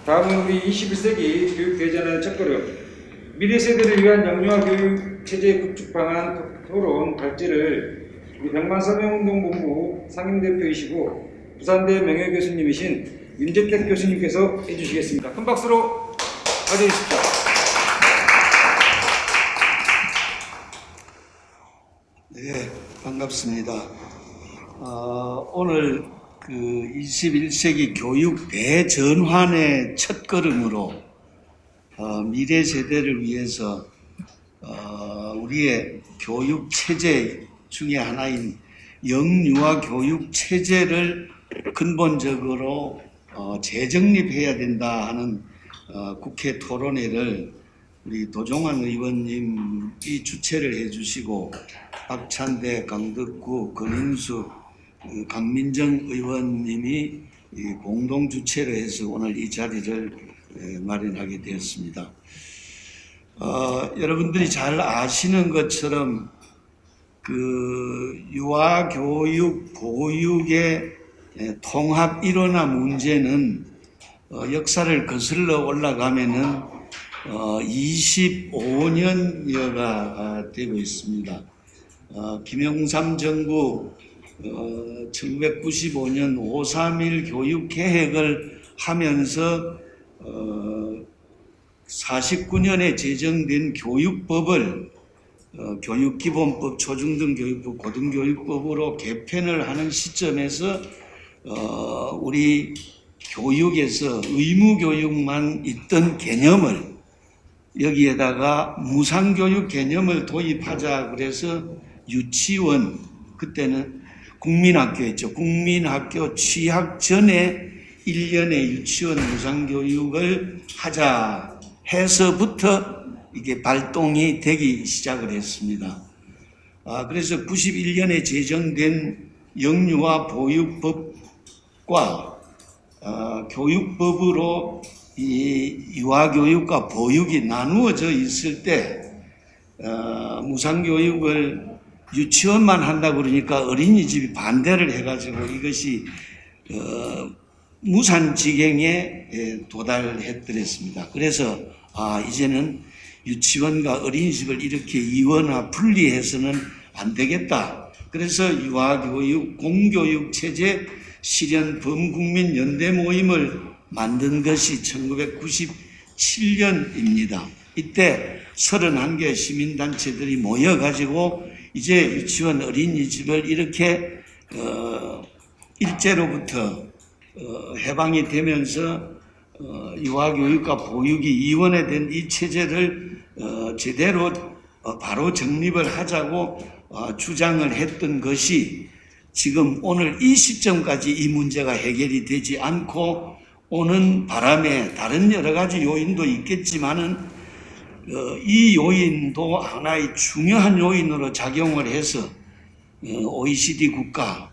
다음은 우리 21세기 교육 대전의 첫걸음, 미래 세대를 위한 영유아 교육 체제 구축 방안 토론 발제를 우리 백만사명운동본부 상임대표이시고 부산대 명예교수님이신 윤재택 교수님께서 해주시겠습니다. 큰 박수로 맞이해주십시오. 네, 반갑습니다. 오늘 그 21세기 교육 대전환의 첫걸음으로 미래 세대를 위해서 우리의 교육 체제 중에 하나인 영유아 교육 체제를 근본적으로 재정립해야 된다 하는 국회 토론회를 우리 도종환 의원님이 주최를 해주시고 박찬대, 강덕구, 권인수, 강민정 의원님이 공동 주최를 해서 오늘 이 자리를 마련하게 되었습니다. 여러분들이 잘 아시는 것처럼 그 유아 교육 보육의 통합 일원화 문제는 역사를 거슬러 올라가면은 25년여가 되고 있습니다. 김영삼 정부 1995년 5.3.1 교육 계획을 하면서 49년에 제정된 교육법을 교육기본법, 초중등교육법, 고등교육법으로 개편을 하는 시점에서 우리 교육에서 의무교육만 있던 개념을 여기에다가 무상교육 개념을 도입하자 그래서 유치원, 그때는 국민학교였죠. 국민학교 취학 전에 1년의 유치원 무상교육을 하자 해서부터 이게 발동이 되기 시작을 했습니다. 그래서 91년에 제정된 영유아 보육법과 교육법으로 이 유아교육과 보육이 나누어져 있을 때 무상교육을 유치원만 한다고 그러니까 어린이집이 반대를 해가지고 이것이 무산지경에 도달했더랬습니다. 그래서 이제는 유치원과 어린이집을 이렇게 이원화 분리해서는 안 되겠다. 그래서 유아교육 공교육 체제 실현 범국민 연대 모임을 만든 것이 1997년입니다. 이때 31개 시민단체들이 모여가지고 이제 유치원 어린이집을 이렇게 일제로부터 해방이 되면서 유아교육과 보육이 이원화된 이 체제를 제대로 바로 정립을 하자고 주장을 했던 것이 지금 오늘 이 시점까지 이 문제가 해결이 되지 않고 오는 바람에 다른 여러 가지 요인도 있겠지만은 이 요인도 하나의 중요한 요인으로 작용을 해서 OECD 국가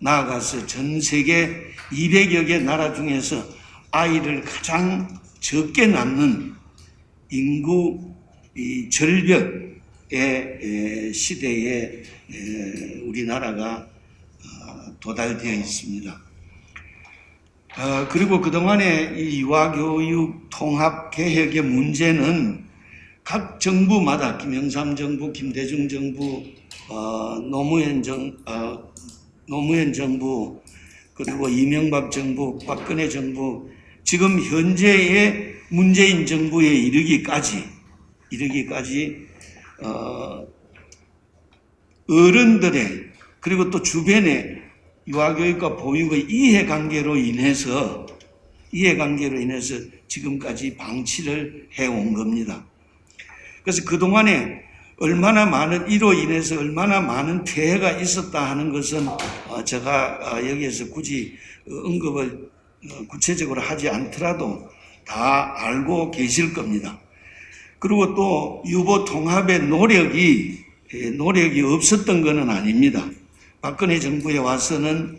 나아가서 전 세계 200여 개 나라 중에서 아이를 가장 적게 낳는 인구 절벽의 시대에 우리나라가 도달되어 있습니다. 그리고 그동안의 이 유아교육 통합 개혁의 문제는 각 정부마다 김영삼 정부, 김대중 정부, 노무현 정부, 그리고 이명박 정부, 박근혜 정부, 지금 현재의 문재인 정부에 이르기까지 어른들의 그리고 또 주변의 유아교육과 보육의 이해관계로 인해서 지금까지 방치를 해온 겁니다. 그래서 그동안에 이로 인해서 얼마나 많은 폐해가 있었다 하는 것은 제가 여기에서 굳이 언급을 구체적으로 하지 않더라도 다 알고 계실 겁니다. 그리고 또 유보 통합의 노력이 없었던 것은 아닙니다. 박근혜 정부에 와서는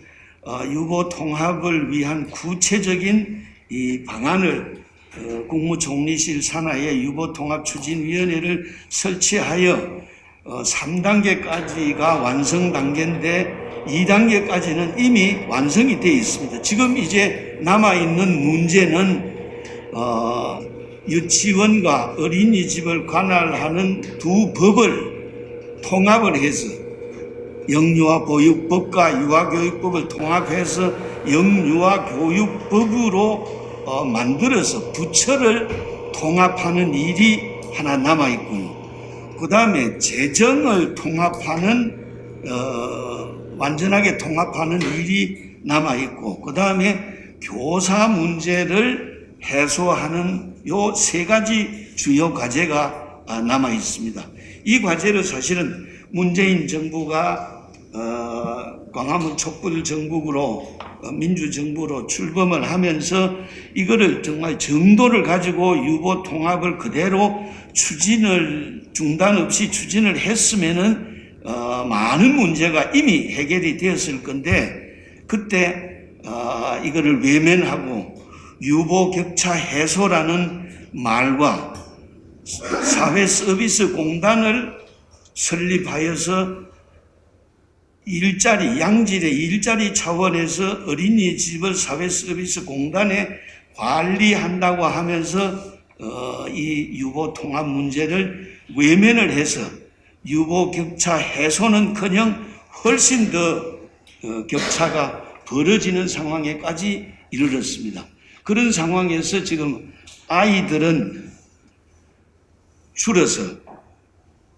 유보 통합을 위한 구체적인 이 방안을 국무총리실 산하에 유보통합추진위원회를 설치하여 3단계까지가 완성 단계인데 2단계까지는 이미 완성이 되어 있습니다. 지금 이제 남아있는 문제는 유치원과 어린이집을 관할하는 두 법을 통합을 해서 영유아보육법과 유아교육법을 통합해서 영유아교육법으로 만들어서 부처를 통합하는 일이 하나 남아 있고요. 그 다음에 재정을 통합하는 완전하게 통합하는 일이 남아 있고, 그 다음에 교사 문제를 해소하는 요 세 가지 주요 과제가 남아 있습니다. 이 과제를 사실은 문재인 정부가 광화문 촛불 정국으로 민주정부로 출범을 하면서 이거를 정말 정도를 가지고 유보 통합을 그대로 중단 없이 추진을 했으면은 많은 문제가 이미 해결이 되었을 건데, 그때 이거를 외면하고 유보 격차 해소라는 말과 사회 서비스 공단을 설립하여서 양질의 일자리 차원에서 어린이집을 사회 서비스 공단에 관리한다고 하면서 이 유보 통합 문제를 외면을 해서 유보 격차 해소는커녕 훨씬 더 격차가 벌어지는 상황에까지 이르렀습니다. 그런 상황에서 지금 아이들은 줄어서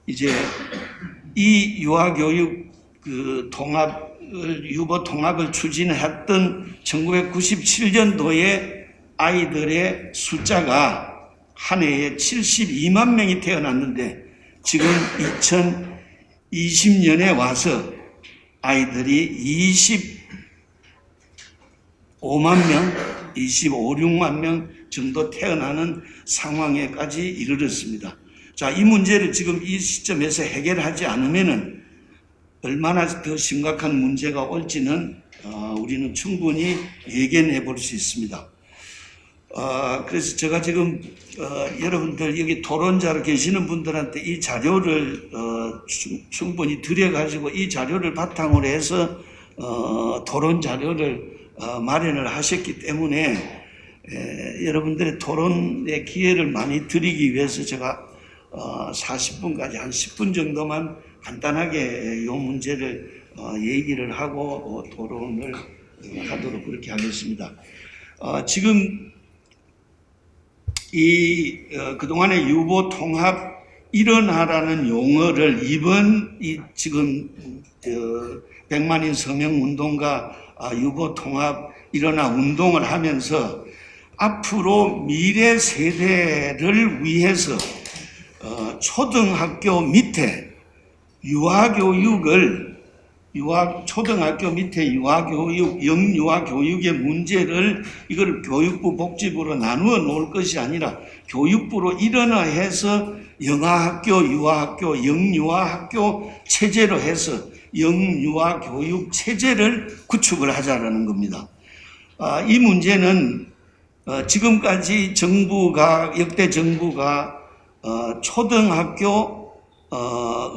이제 이 유아교육 유보 통합을 추진했던 1997년도에 아이들의 숫자가 한 해에 72만 명이 태어났는데, 지금 2020년에 와서 아이들이 25만 명, 6만 명 정도 태어나는 상황에까지 이르렀습니다. 자, 이 문제를 지금 이 시점에서 해결하지 않으면은 얼마나 더 심각한 문제가 올지는 우리는 충분히 예견해 볼 수 있습니다. 그래서 제가 지금 여러분들 여기 토론자로 계시는 분들한테 이 자료를 충분히 드려가지고 이 자료를 바탕으로 해서 토론 자료를 마련을 하셨기 때문에 여러분들의 토론의 기회를 많이 드리기 위해서 제가 40분까지 한 10분 정도만 간단하게 이 문제를 얘기를 하고 토론을 하도록 그렇게 하겠습니다. 지금 그동안의 유보 통합 일어나라는 용어를 이번 지금 100만인 서명 운동과 유보 통합 일어나 운동을 하면서 앞으로 미래 세대를 위해서 초등학교 밑에 초등학교 밑에 유아교육, 영유아교육의 문제를 이걸 교육부 복지부로 나누어 놓을 것이 아니라 교육부로 일어나해서 영아학교, 유아학교, 영유아학교 체제로 해서 영유아교육 체제를 구축을 하자라는 겁니다. 이 문제는 지금까지 역대 정부가 초등학교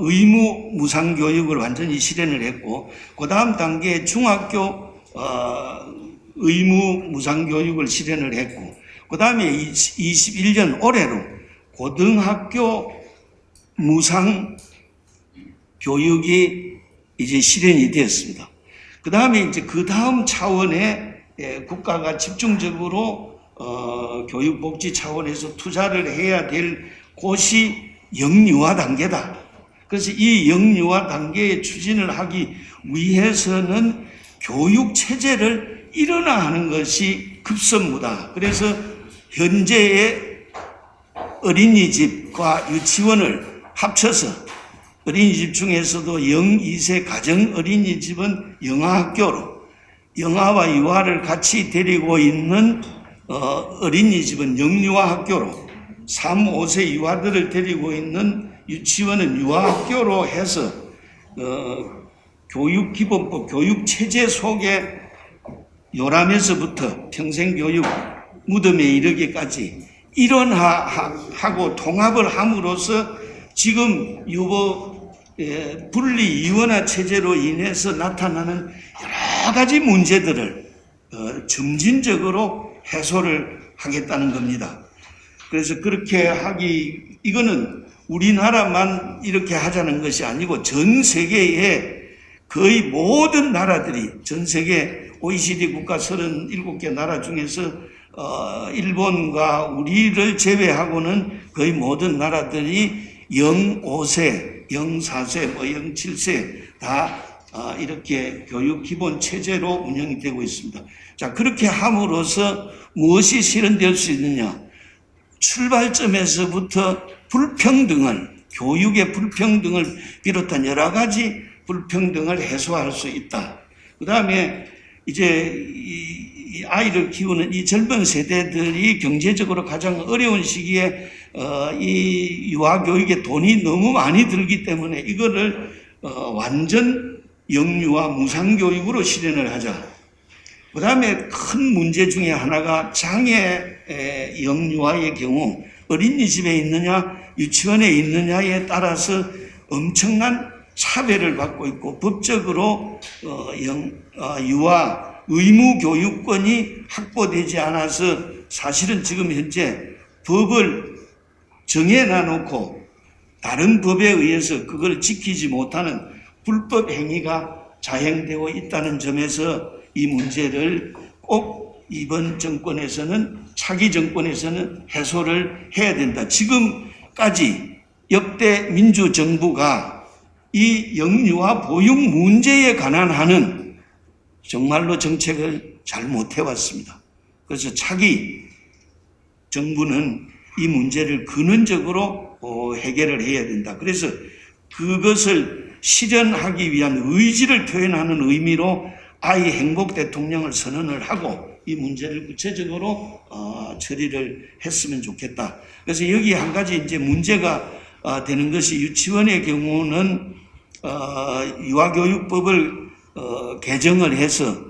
의무 무상교육을 완전히 실현을 했고, 그 다음 단계에 중학교 의무 무상교육을 실현을 했고, 그 다음에 21년 올해로 고등학교 무상교육이 이제 실현이 되었습니다. 그 다음에 이제 그 다음 차원에 국가가 집중적으로 교육복지 차원에서 투자를 해야 될 곳이 영유아 단계다. 그래서 이 영유아 단계의 추진을 하기 위해서는 교육 체제를 일어나는 것이 급선무다. 그래서 현재의 어린이집과 유치원을 합쳐서 어린이집 중에서도 0-2세 가정 어린이집은 영아학교로, 영아와 유아를 같이 데리고 있는 어린이집은 영유아학교로, 3-5세 유아들을 데리고 있는 유치원은 유아학교로 해서 교육기본법, 교육체제 속에 요람에서부터 평생교육 무덤에 이르기까지 일원하고 통합을 함으로써 지금 유보 분리 이원화 체제로 인해서 나타나는 여러 가지 문제들을 점진적으로 해소를 하겠다는 겁니다. 그래서 그렇게 이거는 우리나라만 이렇게 하자는 것이 아니고 전 세계의 거의 모든 나라들이, 전 세계 OECD 국가 37개 나라 중에서 일본과 우리를 제외하고는 거의 모든 나라들이 0.5세, 0.4세, 0.7세 다 이렇게 교육 기본 체제로 운영이 되고 있습니다. 자, 그렇게 함으로써 무엇이 실현될 수 있느냐? 출발점에서부터 교육의 불평등을 비롯한 여러 가지 불평등을 해소할 수 있다. 그 다음에 이제 이 아이를 키우는 이 젊은 세대들이 경제적으로 가장 어려운 시기에 이 유아교육에 돈이 너무 많이 들기 때문에 이거를 완전 영유아 무상교육으로 실현을 하자. 그 다음에 큰 문제 중에 하나가 장애 영유아의 경우 어린이집에 있느냐 유치원에 있느냐에 따라서 엄청난 차별을 받고 있고 법적으로 유아 의무교육권이 확보되지 않아서 사실은 지금 현재 법을 정해놔놓고 다른 법에 의해서 그걸 지키지 못하는 불법 행위가 자행되고 있다는 점에서 이 문제를 꼭 이번 정권에서는 차기 정권에서는 해소를 해야 된다. 지금까지 역대 민주정부가 이 영유아 보육 문제에 관한 하는 정말로 정책을 잘 못해왔습니다. 그래서 차기 정부는 이 문제를 근원적으로 해결을 해야 된다. 그래서 그것을 실현하기 위한 의지를 표현하는 의미로 아이 행복 대통령을 선언을 하고 이 문제를 구체적으로 처리를 했으면 좋겠다. 그래서 여기 한 가지 이제 문제가 되는 것이 유치원의 경우는 유아교육법을 개정을 해서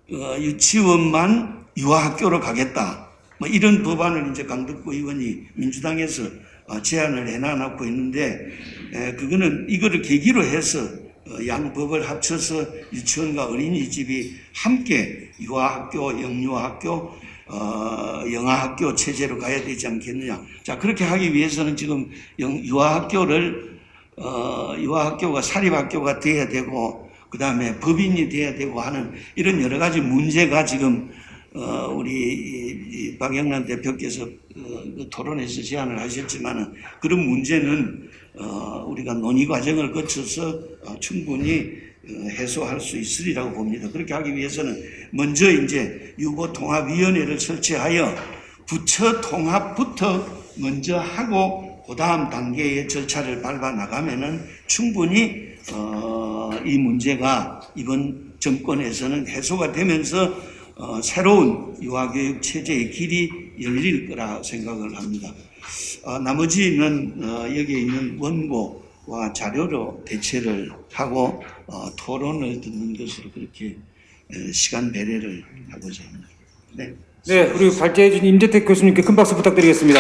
유치원만 유아학교로 가겠다. 뭐 이런 법안을 이제 강덕구 의원이 민주당에서 제안을 해놔놓고 있는데 그거는 이거를 계기로 해서 양법을 합쳐서 유치원과 어린이집이 함께 유아학교, 영유아학교, 영아학교 체제로 가야 되지 않겠느냐. 자, 그렇게 하기 위해서는 지금 유아학교가 사립학교가 돼야 되고 그 다음에 법인이 돼야 되고 하는 이런 여러 가지 문제가 지금 우리 박영란 대표께서 토론에서 제안을 하셨지만은 그런 문제는 우리가 논의 과정을 거쳐서 충분히 해소할 수 있으리라고 봅니다. 그렇게 하기 위해서는 먼저 이제 유보통합위원회를 설치하여 부처 통합부터 먼저 하고 그 다음 단계의 절차를 밟아 나가면은 충분히 이 문제가 이번 정권에서는 해소가 되면서 새로운 유아교육 체제의 길이 열릴 거라 생각을 합니다. 나머지는 여기에 있는 원고와 자료로 대체를 하고 토론을 듣는 것으로 그렇게 시간 배려를 하고자 합니다. 네. 네, 우리 발제해준 임재택 교수님께 큰 박수 부탁드리겠습니다.